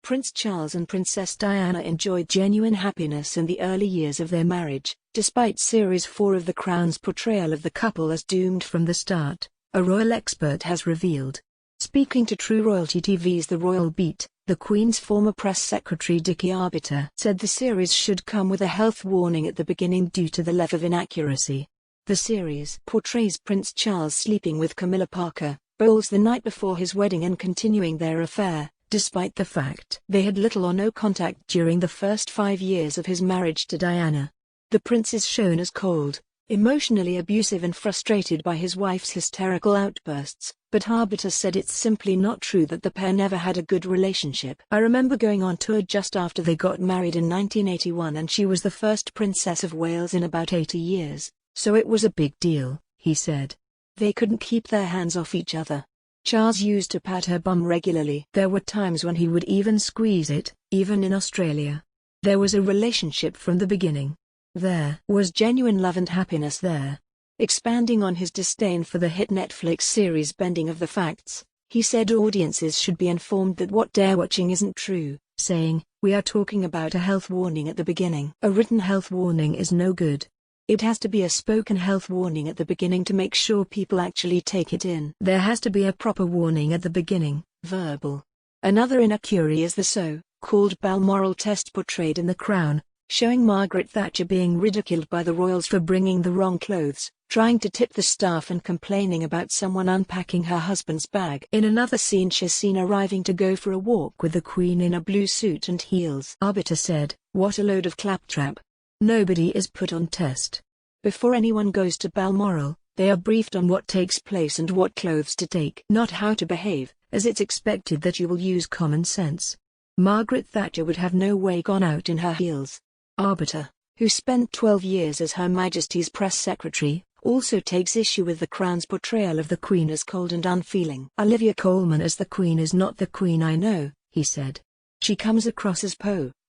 Prince Charles and Princess Diana enjoyed genuine happiness in the early years of their marriage, despite Series 4 of The Crown's portrayal of the couple as doomed from the start, a royal expert has revealed. Speaking to True Royalty TV's The Royal Beat, the Queen's former press secretary Dickie Arbiter said the series should come with a health warning at the beginning due to the level of inaccuracy. The series portrays Prince Charles sleeping with Camilla Parker Bowles the night before his wedding and continuing their affair, despite the fact they had little or no contact during the first 5 years of his marriage to Diana. The prince is shown as cold, emotionally abusive and frustrated by his wife's hysterical outbursts, but Arbiter said it's simply not true that the pair never had a good relationship. "I remember going on tour just after they got married in 1981 and she was the first Princess of Wales in about 80 years, so it was a big deal," he said. They couldn't keep their hands off each other. Charles used to pat her bum regularly. There were times when he would even squeeze it, even in Australia. There was a relationship from the beginning. There was genuine love and happiness there. Expanding on his disdain for the hit Netflix series Bending of the Facts, he said audiences should be informed that what they're watching isn't true, saying, "We are talking about a health warning at the beginning. A written health warning is no good. It has to be a spoken health warning at the beginning to make sure people actually take it in. There has to be a proper warning at the beginning, verbal." Another inaccuracy is the so-called Balmoral test portrayed in The Crown, showing Margaret Thatcher being ridiculed by the royals for bringing the wrong clothes, trying to tip the staff and complaining about someone unpacking her husband's bag. In another scene she's seen arriving to go for a walk with the Queen in a blue suit and heels. Arbiter said, "What a load of claptrap. Nobody is put on test. Before anyone goes to Balmoral, they are briefed on what takes place and what clothes to take, not how to behave, as it's expected that you will use common sense. Margaret Thatcher would have no way gone out in her heels." Arbiter, who spent 12 years as Her Majesty's press secretary, also takes issue with the Crown's portrayal of the Queen as cold and unfeeling. "Olivia Colman as the Queen is not the Queen I know," he said. "She comes across as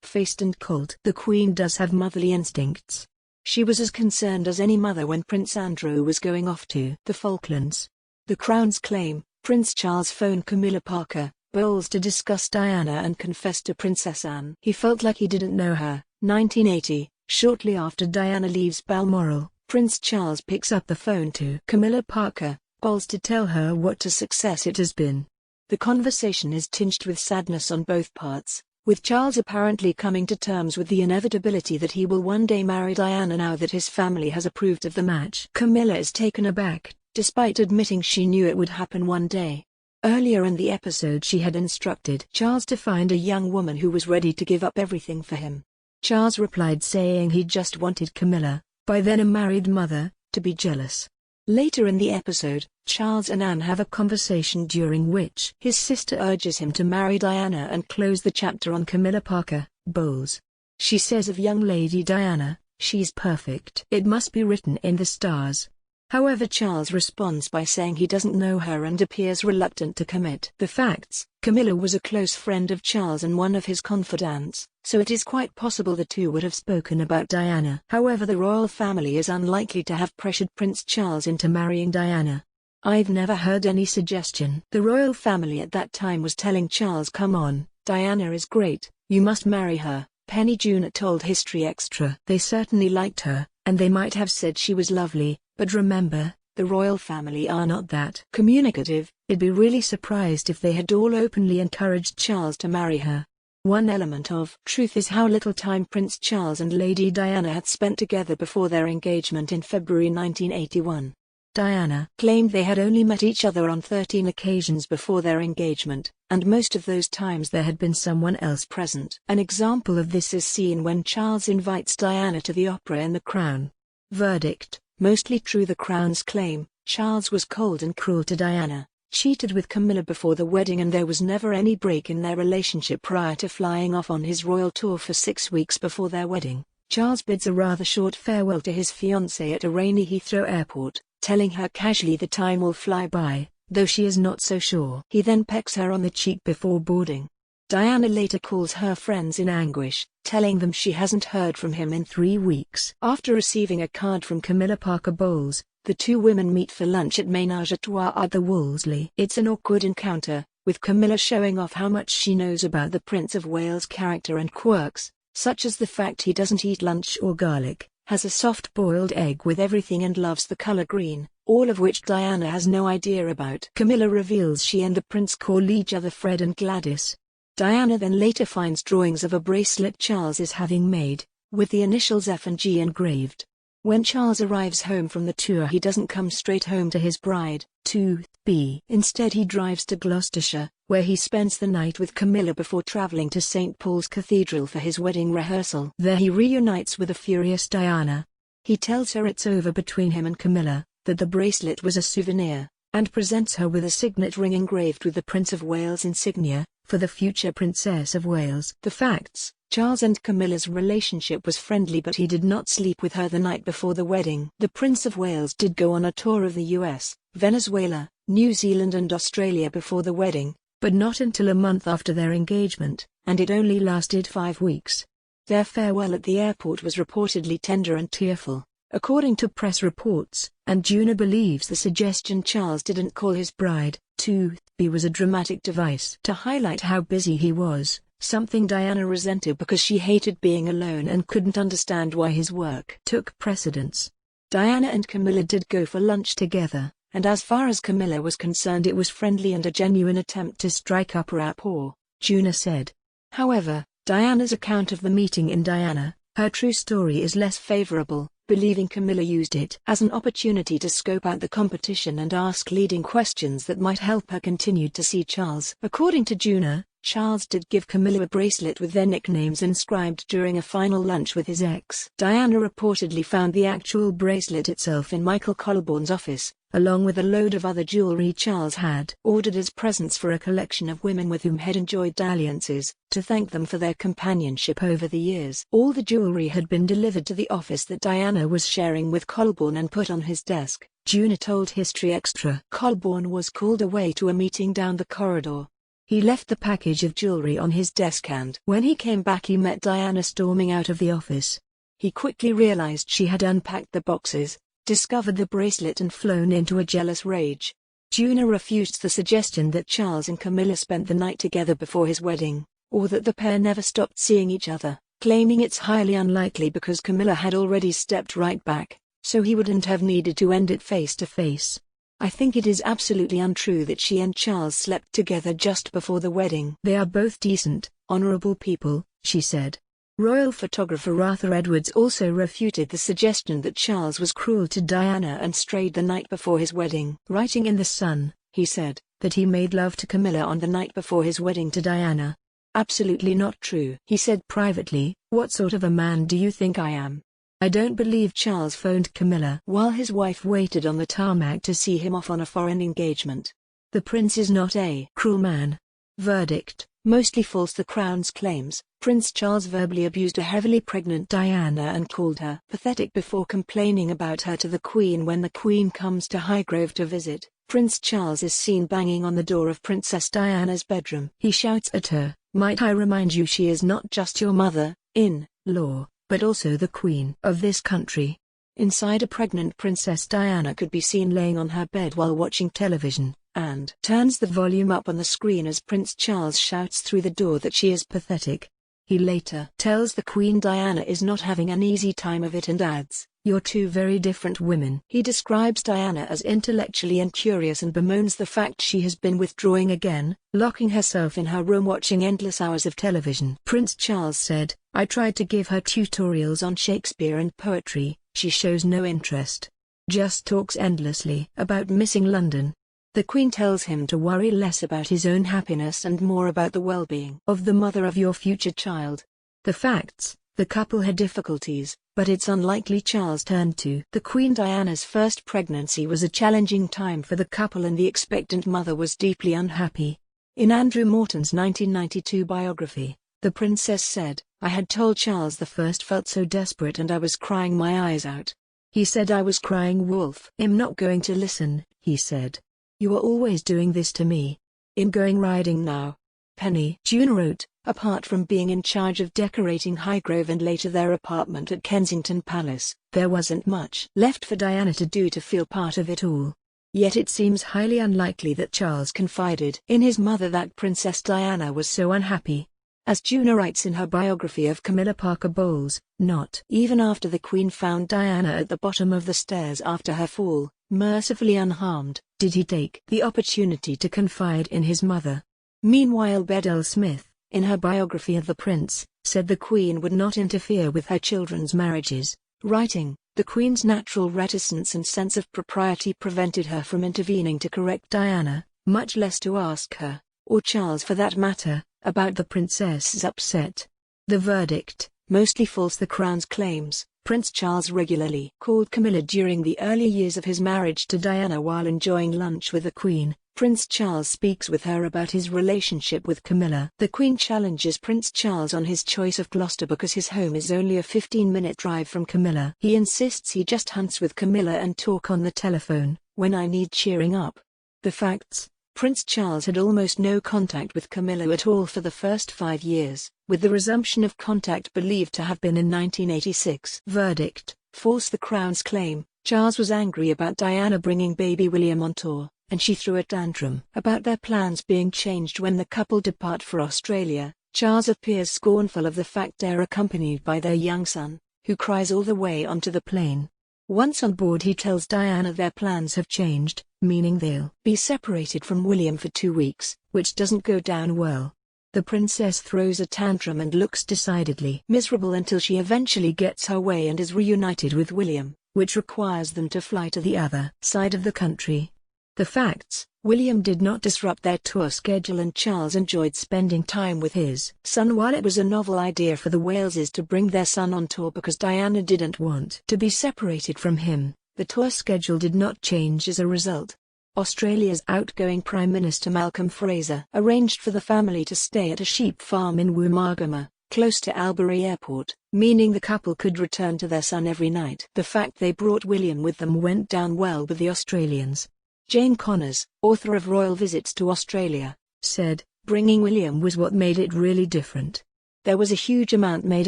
faced and cold. The Queen does have motherly instincts. She was as concerned as any mother when Prince Andrew was going off to the Falklands." The Crown's claim, Prince Charles phoned Camilla Parker Bowles to discuss Diana and confessed to Princess Anne he felt like he didn't know her. 1980, shortly after Diana leaves Balmoral, Prince Charles picks up the phone to Camilla Parker Bowles to tell her what a success it has been. The conversation is tinged with sadness on both parts, with Charles apparently coming to terms with the inevitability that he will one day marry Diana now that his family has approved of the match. Camilla is taken aback, despite admitting she knew it would happen one day. Earlier in the episode she had instructed Charles to find a young woman who was ready to give up everything for him. Charles replied saying he just wanted Camilla, by then a married mother, to be jealous. Later in the episode, Charles and Anne have a conversation during which his sister urges him to marry Diana and close the chapter on Camilla Parker Bowles. She says of young Lady Diana, "She's perfect. It must be written in the stars." However, Charles responds by saying he doesn't know her and appears reluctant to commit. The facts: Camilla was a close friend of Charles and one of his confidants, so it is quite possible the two would have spoken about Diana. However, the royal family is unlikely to have pressured Prince Charles into marrying Diana. "I've never heard any suggestion." The royal family at that time was telling Charles, "Come on, Diana is great, you must marry her," Penny Junor told History Extra. They certainly liked her, and they might have said she was lovely, but remember, the royal family are not that communicative. I'd be really surprised if they had all openly encouraged Charles to marry her. One element of truth is how little time Prince Charles and Lady Diana had spent together before their engagement in February 1981. Diana claimed they had only met each other on 13 occasions before their engagement, and most of those times there had been someone else present. An example of this is seen when Charles invites Diana to the opera in The Crown. Verdict: mostly true. The Crown's claim: Charles was cold and cruel to Diana, cheated with Camilla before the wedding, and there was never any break in their relationship prior to flying off on his royal tour for 6 weeks before their wedding. Charles bids a rather short farewell to his fiancée at a rainy Heathrow airport, telling her casually the time will fly by, though she is not so sure. He then pecks her on the cheek before boarding. Diana later calls her friends in anguish, telling them she hasn't heard from him in 3 weeks. After receiving a card from Camilla Parker Bowles, the two women meet for lunch at Ménage à Trois at the Wolseley. It's an awkward encounter, with Camilla showing off how much she knows about the Prince of Wales' character and quirks, such as the fact he doesn't eat lunch or garlic, has a soft-boiled egg with everything and loves the color green, all of which Diana has no idea about. Camilla reveals she and the prince call each other Fred and Gladys. Diana then later finds drawings of a bracelet Charles is having made, with the initials F and G engraved. When Charles arrives home from the tour, he doesn't come straight home to his bride, to be. Instead he drives to Gloucestershire, where he spends the night with Camilla before travelling to St. Paul's Cathedral for his wedding rehearsal. There he reunites with a furious Diana. He tells her it's over between him and Camilla, that the bracelet was a souvenir, and presents her with a signet ring engraved with the Prince of Wales insignia, for the future Princess of Wales. The facts: Charles and Camilla's relationship was friendly, but he did not sleep with her the night before the wedding. The Prince of Wales did go on a tour of the US, Venezuela, New Zealand and Australia before the wedding, but not until a month after their engagement, and it only lasted 5 weeks. Their farewell at the airport was reportedly tender and tearful, according to press reports, and Juna believes the suggestion Charles didn't call his bride, to be, was a dramatic device to highlight how busy he was, something Diana resented because she hated being alone and couldn't understand why his work took precedence. Diana and Camilla did go for lunch together, and as far as Camilla was concerned it was friendly and a genuine attempt to strike up rapport, Juna said. However, Diana's account of the meeting in Diana, her true story, is less favorable, believing Camilla used it as an opportunity to scope out the competition and ask leading questions that might help her continue to see Charles. According to Juna, Charles did give Camilla a bracelet with their nicknames inscribed during a final lunch with his ex. Diana reportedly found the actual bracelet itself in Michael Colborne's office, along with a load of other jewelry Charles had ordered as presents for a collection of women with whom he'd enjoyed dalliances, to thank them for their companionship over the years. All the jewelry had been delivered to the office that Diana was sharing with Colborne and put on his desk, Juna told History Extra. Colborne was called away to a meeting down the corridor. He left the package of jewelry on his desk, and when he came back he met Diana storming out of the office. He quickly realized she had unpacked the boxes, discovered the bracelet and flown into a jealous rage. Juna refused the suggestion that Charles and Camilla spent the night together before his wedding, or that the pair never stopped seeing each other, claiming it's highly unlikely because Camilla had already stepped right back, so he wouldn't have needed to end it face to face. I think it is absolutely untrue that she and Charles slept together just before the wedding. They are both decent, honorable people, she said. Royal photographer Arthur Edwards also refuted the suggestion that Charles was cruel to Diana and strayed the night before his wedding. Writing in The Sun, he said that he made love to Camilla on the night before his wedding to Diana. Absolutely not true. He said privately, "What sort of a man do you think I am? I don't believe Charles phoned Camilla while his wife waited on the tarmac to see him off on a foreign engagement. The prince is not a cruel man." Verdict: mostly false. The Crown's claims: Prince Charles verbally abused a heavily pregnant Diana and called her pathetic before complaining about her to the Queen. When the Queen comes to Highgrove to visit, Prince Charles is seen banging on the door of Princess Diana's bedroom. He shouts at her, "Might I remind you she is not just your mother-in-law, but also the Queen of this country." Inside, a pregnant Princess Diana could be seen laying on her bed while watching television, and turns the volume up on the screen as Prince Charles shouts through the door that she is pathetic. He later tells the Queen Diana is not having an easy time of it and adds, "You're two very different women." He describes Diana as intellectually incurious and bemoans the fact she has been withdrawing again, locking herself in her room watching endless hours of television. Prince Charles said, "I tried to give her tutorials on Shakespeare and poetry, she shows no interest. Just talks endlessly about missing London." The Queen tells him to worry less about his own happiness and more about the well-being of the mother of your future child. The facts: the couple had difficulties, but it's unlikely Charles turned to the Queen. Diana's first pregnancy was a challenging time for the couple and the expectant mother was deeply unhappy. In Andrew Morton's 1992 biography, the princess said, "I had told Charles the first felt so desperate and I was crying my eyes out. He said I was crying wolf. I'm not going to listen," he said. "You are always doing this to me. I'm going riding now." Penny June wrote, apart from being in charge of decorating Highgrove and later their apartment at Kensington Palace, there wasn't much left for Diana to do to feel part of it all. Yet it seems highly unlikely that Charles confided in his mother that Princess Diana was so unhappy. As Juna writes in her biography of Camilla Parker Bowles, not even after the Queen found Diana at the bottom of the stairs after her fall, mercifully unharmed, did he take the opportunity to confide in his mother. Meanwhile, Bedell Smith, in her biography of the prince, said the Queen would not interfere with her children's marriages, writing, "The Queen's natural reticence and sense of propriety prevented her from intervening to correct Diana, much less to ask her, or Charles for that matter, about the princess's upset." The verdict, mostly false. The Crown's claims, Prince Charles regularly called Camilla during the early years of his marriage to Diana while enjoying lunch with the Queen. Prince Charles speaks with her about his relationship with Camilla. The Queen challenges Prince Charles on his choice of Gloucester because his home is only a 15-minute drive from Camilla. He insists he just hunts with Camilla and talk on the telephone, when I need cheering up. The facts: Prince Charles had almost no contact with Camilla at all for the first 5 years, with the resumption of contact believed to have been in 1986. Verdict, false. The Crown's claim, Charles was angry about Diana bringing baby William on tour, and she threw a tantrum about their plans being changed when the couple depart for Australia. Charles appears scornful of the fact they're accompanied by their young son, who cries all the way onto the plane. Once on board, he tells Diana their plans have changed, meaning they'll be separated from William for 2 weeks, which doesn't go down well. The princess throws a tantrum and looks decidedly miserable until she eventually gets her way and is reunited with William, which requires them to fly to the other side of the country. The facts: William did not disrupt their tour schedule and Charles enjoyed spending time with his son. While it was a novel idea for the Waleses to bring their son on tour because Diana didn't want to be separated from him, the tour schedule did not change as a result. Australia's outgoing Prime Minister Malcolm Fraser arranged for the family to stay at a sheep farm in Woomagama, close to Albury Airport, meaning the couple could return to their son every night. The fact they brought William with them went down well with the Australians. Jane Connors, author of Royal Visits to Australia, said, "Bringing William was what made it really different. There was a huge amount made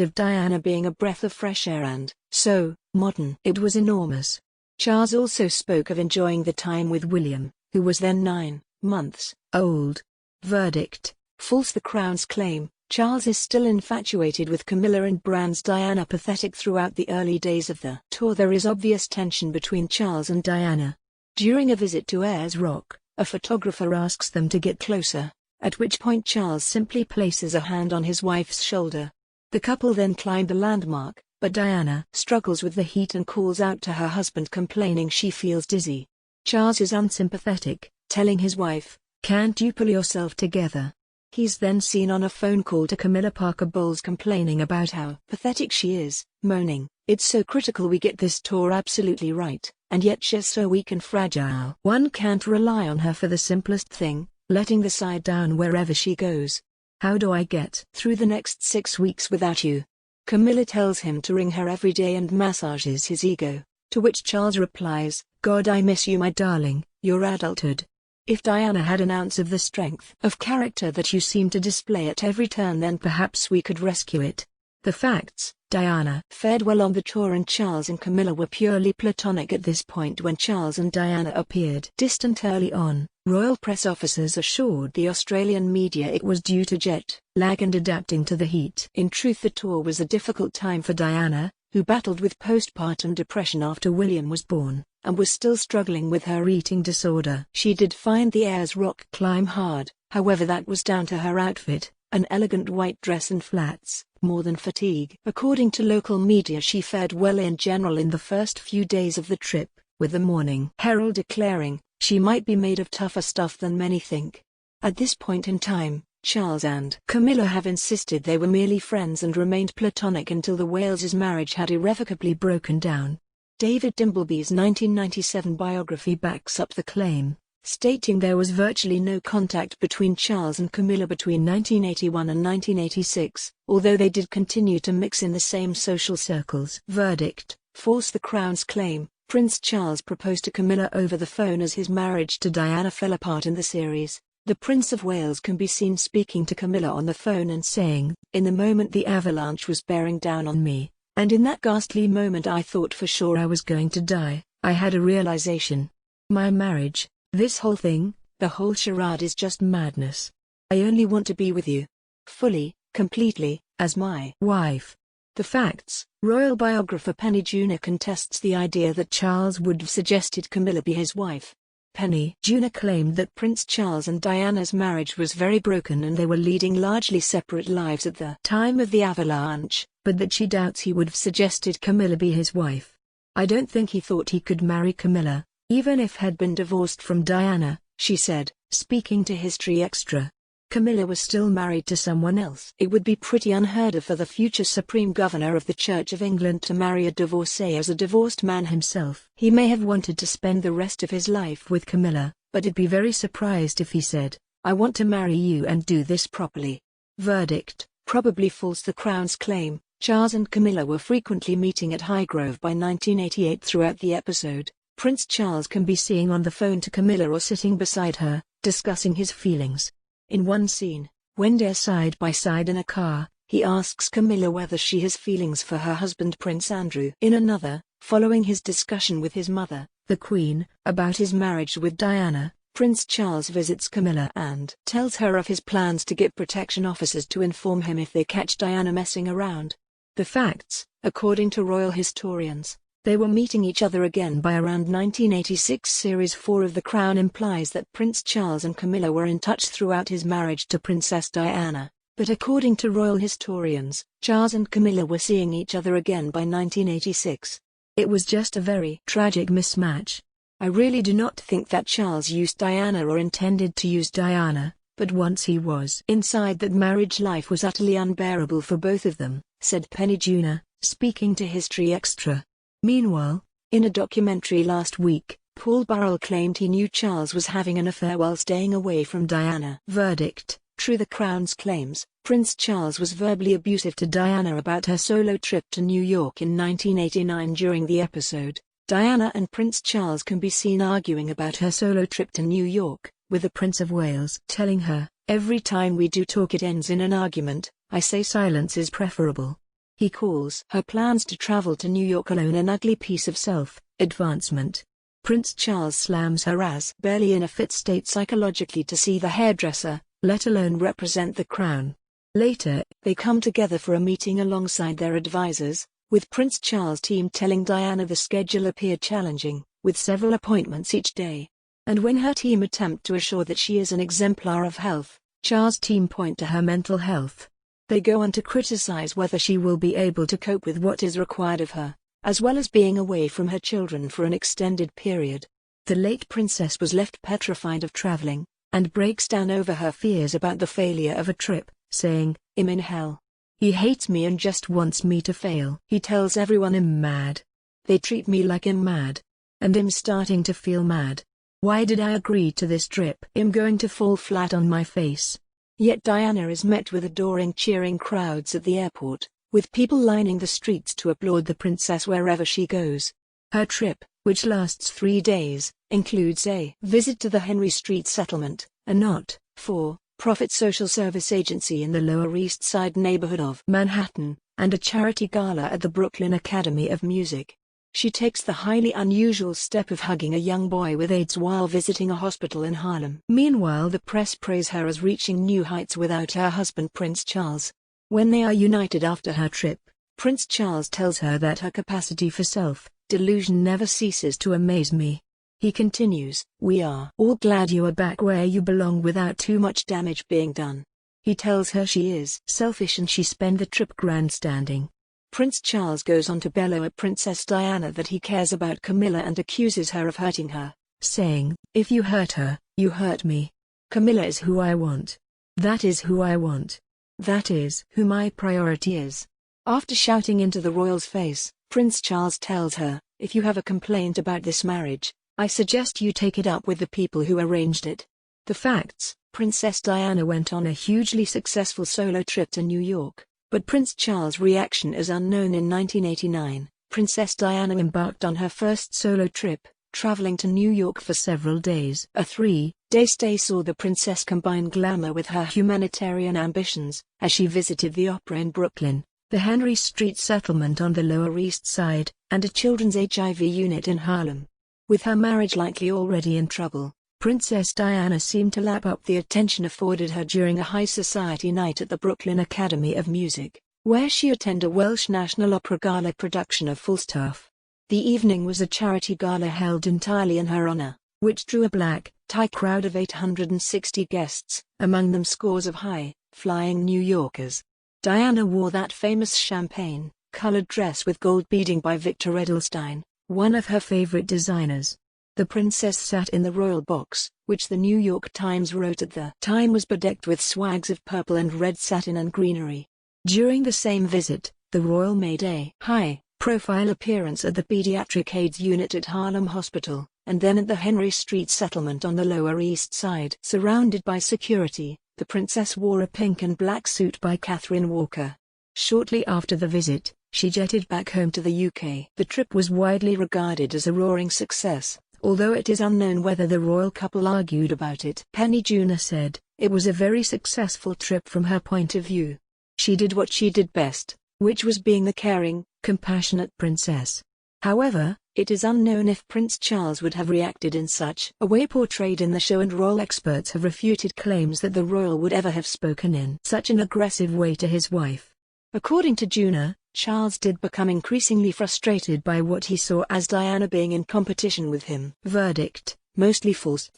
of Diana being a breath of fresh air and so modern. It was enormous." Charles also spoke of enjoying the time with William, who was then 9 months old. Verdict, false. The Crown's claim, Charles is still infatuated with Camilla and brands Diana pathetic. Throughout the early days of the tour there is obvious tension between Charles and Diana. During a visit to Ayers Rock, a photographer asks them to get closer, at which point Charles simply places a hand on his wife's shoulder. The couple then climb the landmark, but Diana struggles with the heat and calls out to her husband, complaining she feels dizzy. Charles is unsympathetic, telling his wife, "Can't you pull yourself together?" He's then seen on a phone call to Camilla Parker Bowles complaining about how pathetic she is, moaning, "It's so critical we get this tour absolutely right, and yet she's so weak and fragile. One can't rely on her for the simplest thing, letting the side down wherever she goes. How do I get through the next 6 weeks without you?" Camilla tells him to ring her every day and massages his ego, to which Charles replies, "God, I miss you, my darling, your adulthood. If Diana had an ounce of the strength of character that you seem to display at every turn, then perhaps we could rescue it." The facts: Diana fared well on the tour and Charles and Camilla were purely platonic at this point. When Charles and Diana appeared distant early on, royal press officers assured the Australian media it was due to jet lag and adapting to the heat. In truth, the tour was a difficult time for Diana, who battled with postpartum depression after William was born, and was still struggling with her eating disorder. She did find the Ayers Rock climb hard, however that was down to her outfit, an elegant white dress and flats, more than fatigue. According to local media, she fared well in general in the first few days of the trip, with the Morning Herald declaring, "She might be made of tougher stuff than many think." At this point in time, Charles and Camilla have insisted they were merely friends and remained platonic until the Waleses' marriage had irrevocably broken down. David Dimbleby's 1997 biography backs up the claim, stating there was virtually no contact between Charles and Camilla between 1981 and 1986, although they did continue to mix in the same social circles. Verdict, false. The Crown's claim, Prince Charles proposed to Camilla over the phone as his marriage to Diana fell apart. In the series, the Prince of Wales can be seen speaking to Camilla on the phone and saying, "In the moment the avalanche was bearing down on me, and in that ghastly moment I thought for sure I was going to die, I had a realization. My marriage, this whole thing, the whole charade is just madness. I only want to be with you. Fully, completely, as my wife. The facts. Royal biographer Penny Junor contests the idea that Charles would have suggested Camilla be his wife. Penny Junor claimed that Prince Charles and Diana's marriage was very broken and they were leading largely separate lives at the time of the avalanche, but that she doubts he would have suggested Camilla be his wife. I don't think he thought he could marry Camilla, even if had been divorced from Diana, she said, speaking to History Extra. Camilla was still married to someone else. It would be pretty unheard of for the future Supreme Governor of the Church of England to marry a divorcee as a divorced man himself. He may have wanted to spend the rest of his life with Camilla, but I'd be very surprised if he said, "I want to marry you and do this properly." Verdict: probably false. The Crown's claim, Charles and Camilla were frequently meeting at Highgrove by 1988. Throughout the episode, Prince Charles can be seen on the phone to Camilla or sitting beside her, discussing his feelings. In one scene, when they're side by side in a car, he asks Camilla whether she has feelings for her husband Prince Andrew. In another, following his discussion with his mother, the Queen, about his marriage with Diana, Prince Charles visits Camilla and tells her of his plans to get protection officers to inform him if they catch Diana messing around. The facts. According to royal historians, they were meeting each other again by around 1986. Series 4 of The Crown implies that Prince Charles and Camilla were in touch throughout his marriage to Princess Diana, but according to royal historians, Charles and Camilla were seeing each other again by 1986. It was just a very tragic mismatch. I really do not think that Charles used Diana or intended to use Diana, but once he was inside, that marriage life was utterly unbearable for both of them, said Penny Junor, speaking to History Extra. Meanwhile, in a documentary last week, Paul Burrell claimed he knew Charles was having an affair while staying away from Diana. Verdict: true. The Crown's claims, Prince Charles was verbally abusive to Diana about her solo trip to New York in 1989. During the episode, Diana and Prince Charles can be seen arguing about her solo trip to New York, with the Prince of Wales telling her, "Every time we do talk it ends in an argument. I say silence is preferable." He calls her plans to travel to New York alone an ugly piece of self-advancement. Prince Charles slams her as barely in a fit state psychologically to see the hairdresser, let alone represent the Crown. Later, they come together for a meeting alongside their advisors, with Prince Charles' team telling Diana the schedule appeared challenging, with several appointments each day. And when her team attempt to assure that she is an exemplar of health, Charles' team point to her mental health. They go on to criticize whether she will be able to cope with what is required of her, as well as being away from her children for an extended period. The late princess was left petrified of traveling, and breaks down over her fears about the failure of a trip, saying, "I'm in hell. He hates me and just wants me to fail. He tells everyone I'm mad. They treat me like I'm mad. And I'm starting to feel mad. Why did I agree to this trip? I'm going to fall flat on my face." Yet Diana is met with adoring cheering crowds at the airport, with people lining the streets to applaud the princess wherever she goes. Her trip, which lasts 3 days, includes a visit to the Henry Street settlement, a not-for-profit social service agency in the Lower East Side neighborhood of Manhattan, and a charity gala at the Brooklyn Academy of Music. She takes the highly unusual step of hugging a young boy with AIDS while visiting a hospital in Harlem. Meanwhile, the press praise her as reaching new heights without her husband Prince Charles. When they are united after her trip, Prince Charles tells her that her capacity for self-delusion never ceases to amaze me. He continues, "We are all glad you are back where you belong without too much damage being done." He tells her she is selfish and she spent the trip grandstanding. Prince Charles goes on to bellow at Princess Diana that he cares about Camilla and accuses her of hurting her, saying, "If you hurt her, you hurt me. Camilla is who I want. That is who I want. That is who my priority is." After shouting into the royal's face, Prince Charles tells her, "If you have a complaint about this marriage, I suggest you take it up with the people who arranged it." The facts: Princess Diana went on a hugely successful solo trip to New York, but Prince Charles' reaction is unknown. In 1989, Princess Diana embarked on her first solo trip, traveling to New York for several days. A 3-day stay saw the princess combine glamour with her humanitarian ambitions, as she visited the opera in Brooklyn, the Henry Street settlement on the Lower East Side, and a children's HIV unit in Harlem. With her marriage likely already in trouble, Princess Diana seemed to lap up the attention afforded her during a high society night at the Brooklyn Academy of Music, where she attended a Welsh National Opera Gala production of Falstaff. The evening was a charity gala held entirely in her honor, which drew a black-tie crowd of 860 guests, among them scores of high-flying New Yorkers. Diana wore that famous champagne-colored dress with gold beading by Victor Edelstein, one of her favorite designers. The princess sat in the royal box, which the New York Times wrote at the time was bedecked with swags of purple and red satin and greenery. During the same visit, the royal made a high-profile appearance at the Pediatric AIDS Unit at Harlem Hospital, and then at the Henry Street settlement on the Lower East Side. Surrounded by security, the princess wore a pink and black suit by Catherine Walker. Shortly after the visit, she jetted back home to the UK. The trip was widely regarded as a roaring success, although it is unknown whether the royal couple argued about it. Penny Junor said, "It was a very successful trip from her point of view. She did what she did best, which was being the caring, compassionate princess. However, it is unknown if Prince Charles would have reacted in such a way portrayed in the show, and royal experts have refuted claims that the royal would ever have spoken in such an aggressive way to his wife." According to Junor, Charles did become increasingly frustrated by what he saw as Diana being in competition with him. Verdict: mostly false.